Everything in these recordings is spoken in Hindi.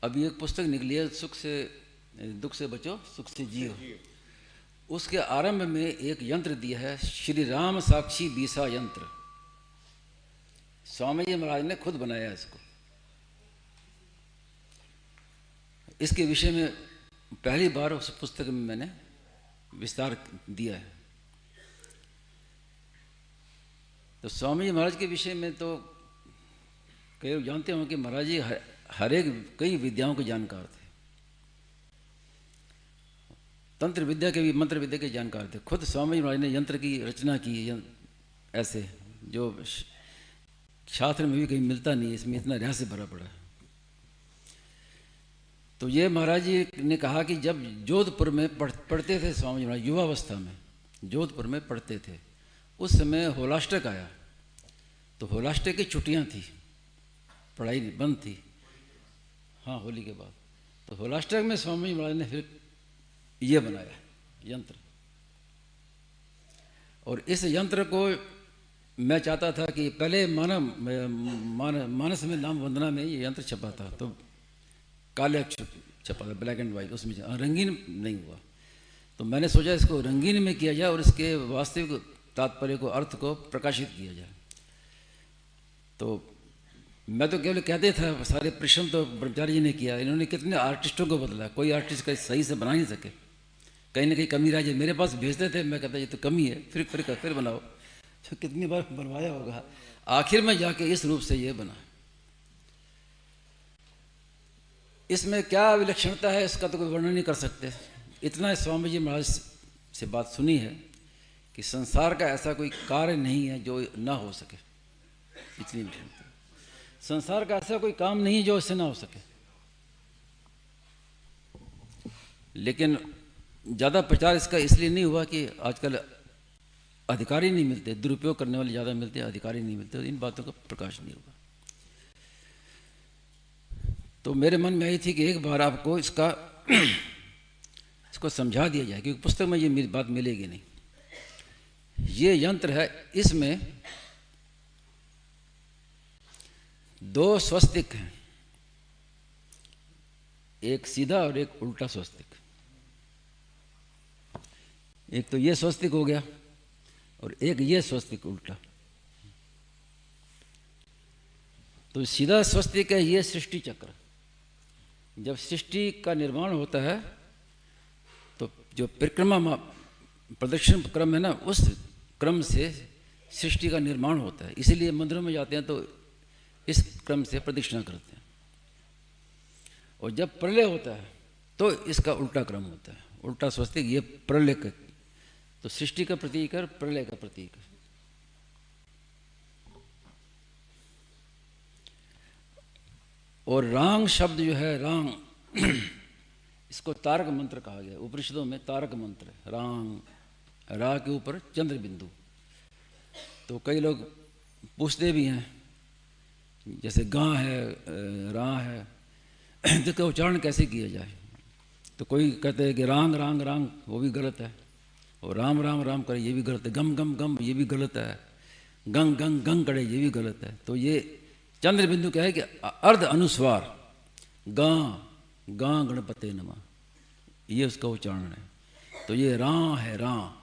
अभी एक पुस्तक निकली है, दुख से बचो सुख से जियो। उसके आरंभ में एक यंत्र दिया है, श्री राम साक्षी बीसा यंत्र। स्वामी जी महाराज ने खुद बनाया इसको। इसके विषय में पहली बार उस पुस्तक में मैंने विस्तार दिया है। तो स्वामी जी महाराज के विषय में तो कई लोग जानते हो कि महाराज जी हर एक कई विद्याओं के जानकार थे। तंत्र विद्या के भी, मंत्र विद्या के जानकार थे। खुद स्वामी जी महाराज ने यंत्र की रचना की, ऐसे जो शास्त्र में भी कहीं मिलता नहीं है, इसमें इतना रहस्य भरा पड़ा है। तो ये महाराज जी ने कहा कि जब जोधपुर में पढ़ते थे स्वामी जी महाराज, युवावस्था में जोधपुर में पढ़ते थे, उस समय होलाष्टक आया। तो होलाष्टक की छुट्टियां थी, पढ़ाई बंद थी, हाँ होली के बाद। तो होलाष्टक में स्वामी जी महाराज ने फिर ये बनाया यंत्र। और इस यंत्र को मैं चाहता था कि पहले मानस में नाम वंदना में ये यंत्र छपा था, तो काले अक्षर छपा था, ब्लैक एंड वाइट, उसमें रंगीन नहीं हुआ। तो मैंने सोचा इसको रंगीन में किया जाए और इसके वास्तविक तात्पर्य को, अर्थ को प्रकाशित किया जाए। तो मैं तो केवल कहते था, सारे परिश्रम तो ब्रह्मचारी जी ने किया। इन्होंने कितने आर्टिस्टों को बदला, कोई आर्टिस्ट का सही से बना नहीं सके, कहीं ना कहीं कमी रह जाए। मेरे पास भेजते थे, मैं कहता ये तो कमी है, फिर बनाओ। तो कितनी बार बनवाया होगा, आखिर में जाके इस रूप से ये बना। इसमें क्या विलक्षणता है इसका तो कोई वर्णन नहीं कर सकते। इतना स्वामी जी महाराज से बात सुनी है कि संसार का ऐसा कोई कार्य नहीं है जो ना हो सके, इतनी विलक्षणता। संसार का ऐसा कोई काम नहीं है जो इससे ना हो सके। लेकिन ज़्यादा प्रचार इसका इसलिए नहीं हुआ कि आजकल अधिकारी नहीं मिलते, दुरुपयोग करने वाले ज़्यादा मिलते हैं, अधिकारी नहीं मिलते, इन बातों का प्रकाश नहीं हुआ। तो मेरे मन में आई थी कि एक बार आपको इसको समझा दिया जाए, क्योंकि पुस्तक में ये मेरी बात मिलेगी नहीं। ये यंत्र है, इसमें 2 स्वस्तिक हैं, एक सीधा और एक उल्टा स्वस्तिक। एक तो ये स्वस्तिक हो गया और एक ये स्वस्तिक उल्टा। तो सीधा स्वस्तिक है ये सृष्टि चक्र। जब सृष्टि का निर्माण होता है तो जो परिक्रमा प्रदक्षिण क्रम है ना, उस क्रम से सृष्टि का निर्माण होता है। इसीलिए मंदिरों में जाते हैं तो इस क्रम से प्रदक्षिणा करते हैं। और जब प्रलय होता है तो इसका उल्टा क्रम होता है, उल्टा स्वस्तिक। ये प्रलय का, तो सृष्टि का प्रतीक है, प्रलय का प्रतीक है। और रांग शब्द जो है, रांग, इसको तारक मंत्र कहा गया। उपनिषदों में तारक मंत्र है, रांग, रा के ऊपर चंद्र बिंदु। तो कई लोग पूछते भी हैं, जैसे गां है, रा है, जिसका उच्चारण कैसे किया जाए। तो कोई कहते हैं कि रांग रांग रांग, वो भी गलत है। और राम राम राम करे, ये भी गलत है। गम गम गम, ये भी गलत है। गंग गंग गंग करे, ये भी गलत है। तो ये चंद्र बिंदु क्या है कि अर्ध अनुस्वार, गां गां गणपते नमः, ये उसका उच्चारण है। तो ये रा है, रा,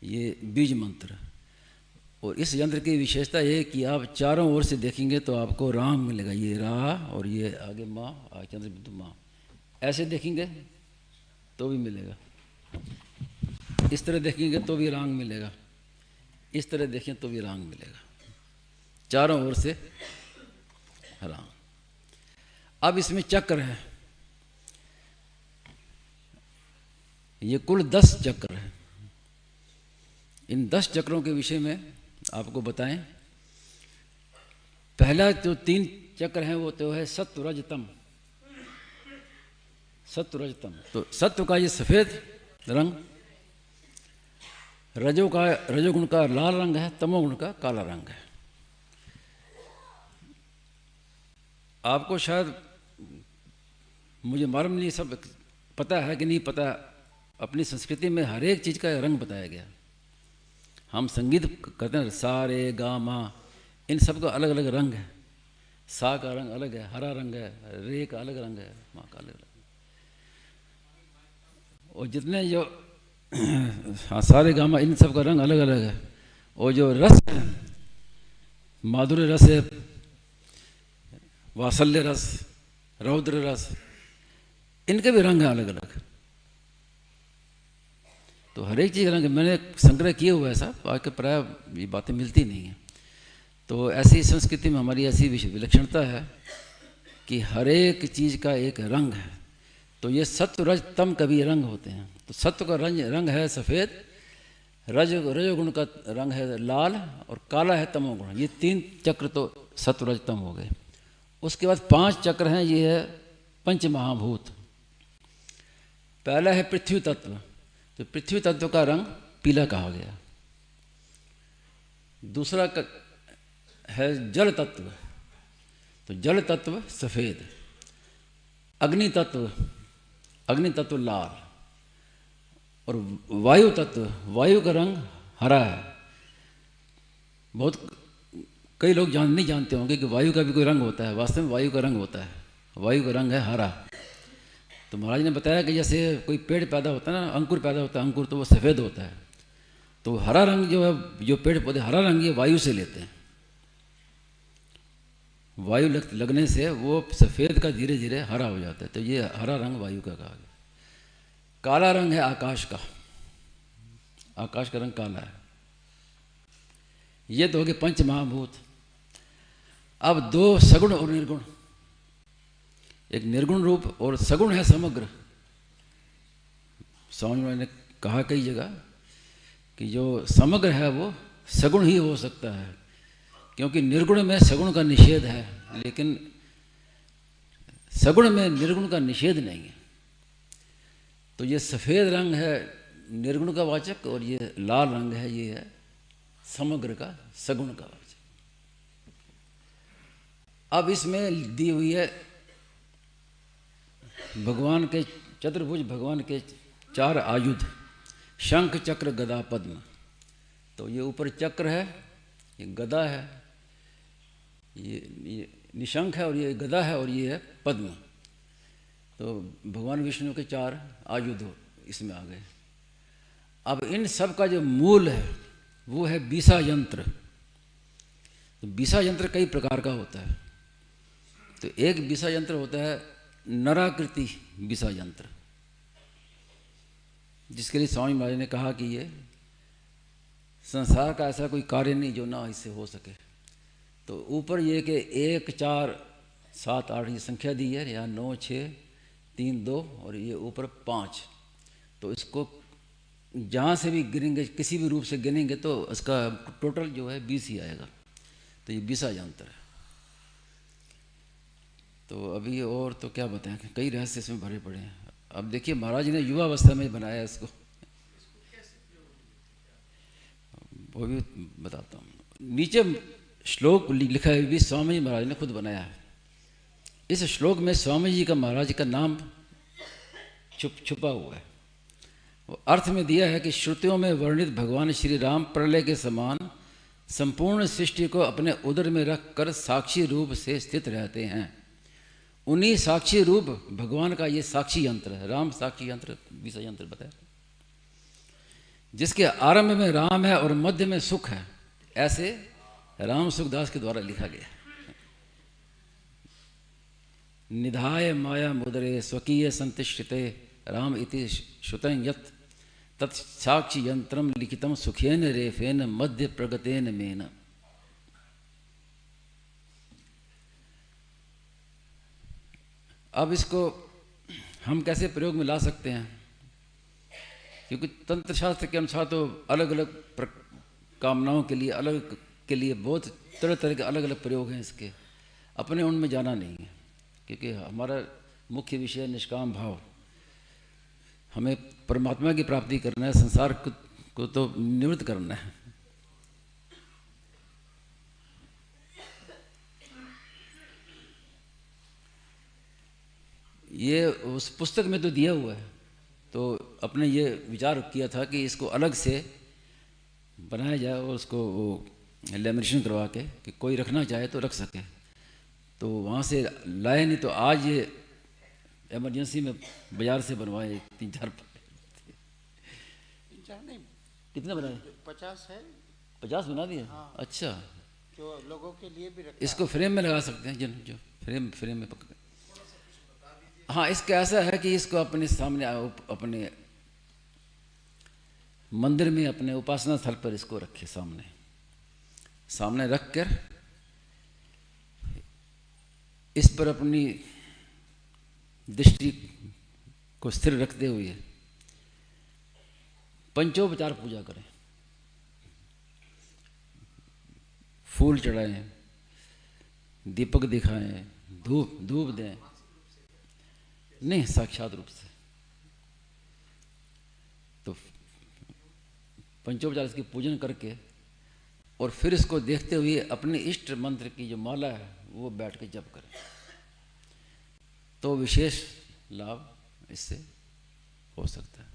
ये बीज मंत्र। और इस यंत्र की विशेषता ये है कि आप चारों ओर से देखेंगे तो आपको राम मिलेगा। ये रा और ये आगे माँ, चंद्र बिंदु माँ। ऐसे देखेंगे तो भी मिलेगा, इस तरह देखेंगे तो भी रांग मिलेगा, इस तरह देखें तो भी रांग मिलेगा, चारों ओर से रांग। अब इसमें चक्र है, ये कुल 10 चक्र है। इन 10 चक्रों के विषय में आपको बताएं। पहला जो 3 चक्र हैं वो तो है सत्व रजतम। सत्व रजतम, तो सत्व का ये सफेद रंग, रजोगुण का लाल रंग है, तमोगुण का काला रंग है। आपको शायद, मुझे मालूम नहीं सब पता है कि नहीं पता, अपनी संस्कृति में हर एक चीज़ का रंग बताया गया। हम संगीत करते हैं, सा रे गा मा, इन सब का अलग अलग रंग है। सा का रंग अलग है, हरा रंग है, रे का अलग रंग है, माँ का अलग रंग। और जितने जो हाँ सारे गामा इन सब का रंग अलग अलग है। और जो रस है, माधुर्य रस है, वात्सल्य रस, रौद्र रस, इनके भी रंग हैं अलग अलग। तो हर एक चीज़ रंग मैंने संग्रह किए हुआ है साहब, बाकी प्राय ये बातें मिलती नहीं हैं। तो ऐसी संस्कृति में हमारी ऐसी विलक्षणता है कि हर एक चीज़ का एक रंग है। तो ये सत्व रज तम का भी रंग होते हैं। तो सत्व का रंग है सफ़ेद, रजोगुण का रंग है लाल, और काला है तमोगुण। ये 3 चक्र तो सत्व रज तम हो गए। उसके बाद 5 चक्र हैं, ये है पंच महाभूत। पहला है पृथ्वी तत्व। तो पृथ्वी तत्व का रंग पीला कहा गया। दूसरा है जल तत्व। तो जल तत्व सफ़ेद। अग्नि तत्व लाल। और वायु तत्व, वायु का रंग हरा है। बहुत कई लोग नहीं जानते होंगे कि वायु का भी कोई रंग होता है। वास्तव में वायु का रंग होता है, वायु का रंग है हरा। तो महाराज ने बताया कि जैसे कोई पेड़ पैदा होता है ना, अंकुर पैदा होता है, अंकुर तो वो सफ़ेद होता है। तो हरा रंग जो है, जो पेड़ पौधे हरा रंग ये वायु से लेते हैं। वायु लगने से वो सफ़ेद का धीरे धीरे हरा हो जाता है। तो ये हरा रंग वायु का कहा गया। काला रंग है आकाश का। आकाश का रंग काला है। ये तो हो गए पंच महाभूत। अब 2 सगुण और निर्गुण। एक निर्गुण रूप और सगुण है समग्र। स्वामी ने कहा कई जगह कि जो समग्र है वो सगुण ही हो सकता है, क्योंकि निर्गुण में सगुण का निषेध है, लेकिन सगुण में निर्गुण का निषेध नहीं है। तो ये सफ़ेद रंग है निर्गुण का वाचक, और ये लाल रंग है, ये है समग्र का सगुण का वाचक। अब इसमें दी हुई है भगवान के चतुर्भुज, भगवान के 4 आयुध, शंख चक्र गदा पद्म। तो ये ऊपर चक्र है, ये गदा है, ये निशंख है, और ये गदा है, और ये है पद्म। तो भगवान विष्णु के 4 आयुध इसमें आ गए। अब इन सब का जो मूल है वो है बीसा यंत्र। तो बीसा यंत्र कई प्रकार का होता है। तो एक बीसा यंत्र होता है नराकृति बीसा यंत्र, जिसके लिए स्वामी महाराज ने कहा कि ये संसार का ऐसा कोई कार्य नहीं जो ना इससे हो सके। तो ऊपर ये कि 1 4 7 8 ये संख्या दी है, यहाँ 9 6 3 2 और ये ऊपर 5। तो इसको जहाँ से भी गिनेंगे, किसी भी रूप से गिनेंगे तो इसका टोटल जो है 20 ही आएगा। तो ये बीसा यंत्र है। तो अभी और तो क्या बताएं, कई रहस्य इसमें भरे पड़े हैं। अब देखिए महाराज ने युवा अवस्था में बनाया इसको, वो भी बताता हूँ। नीचे श्लोक लिखा है, भी स्वामी जी महाराज ने खुद बनाया है। इस श्लोक में स्वामी जी का महाराज का नाम छुपा हुआ है। वो अर्थ में दिया है कि श्रुतियों में वर्णित भगवान श्री राम प्रलय के समान संपूर्ण सृष्टि को अपने उदर में रखकर साक्षी रूप से स्थित रहते हैं। उन्हीं साक्षी रूप भगवान का ये साक्षी यंत्र है। राम साक्षी यंत्र, बीसा यंत्र बताया, जिसके आरंभ में राम है और मध्य में सुख है। ऐसे राम सुखदास के द्वारा लिखा गया। निधाय माया मुदरे स्वकीय संतिष्ठिते राम इति श्रुतं यत् तत्साक्षी यंत्रम लिखितम सुखेन रेफेन मध्य प्रगतेन मेन। अब इसको हम कैसे प्रयोग में ला सकते हैं, क्योंकि तंत्र शास्त्र के अनुसार तो अलग अलग कामनाओं के लिए अलग के लिए बहुत तरह तरह के अलग अलग प्रयोग हैं इसके। अपने उनमें जाना नहीं है, क्योंकि हमारा मुख्य विषय निष्काम भाव। हमें परमात्मा की प्राप्ति करना है, संसार को तो निवृत्त करना है। ये उस पुस्तक में तो दिया हुआ है, तो अपने ये विचार किया था कि इसको अलग से बनाया जाए और उसको वो लेमिनेशन करवा के कि कोई रखना चाहे तो रख सके। तो वहाँ से लाए नहीं, तो आज ये इमरजेंसी में बाजार से बनवाए 3-4 नहीं, कितने बनाए? 50 है। 50 बना दिए? हाँ। अच्छा, जो लोगों के लिए भी रखा। इसको फ्रेम में लगा सकते हैं, जो फ्रेम में पकड़े। हाँ, इसका ऐसा है कि इसको अपने सामने अपने मंदिर में, अपने उपासना स्थल पर इसको रखे, सामने रख कर इस पर अपनी दृष्टि को स्थिर रखते हुए पंचोपचार पूजा करें। फूल चढ़ाएं, दीपक दिखाएं, धूप दें, नहीं साक्षात रूप से। तो पंचोपचार इसकी पूजन करके और फिर इसको देखते हुए अपने इष्ट मंत्र की जो माला है वो बैठ के जप करें, तो विशेष लाभ इससे हो सकता है।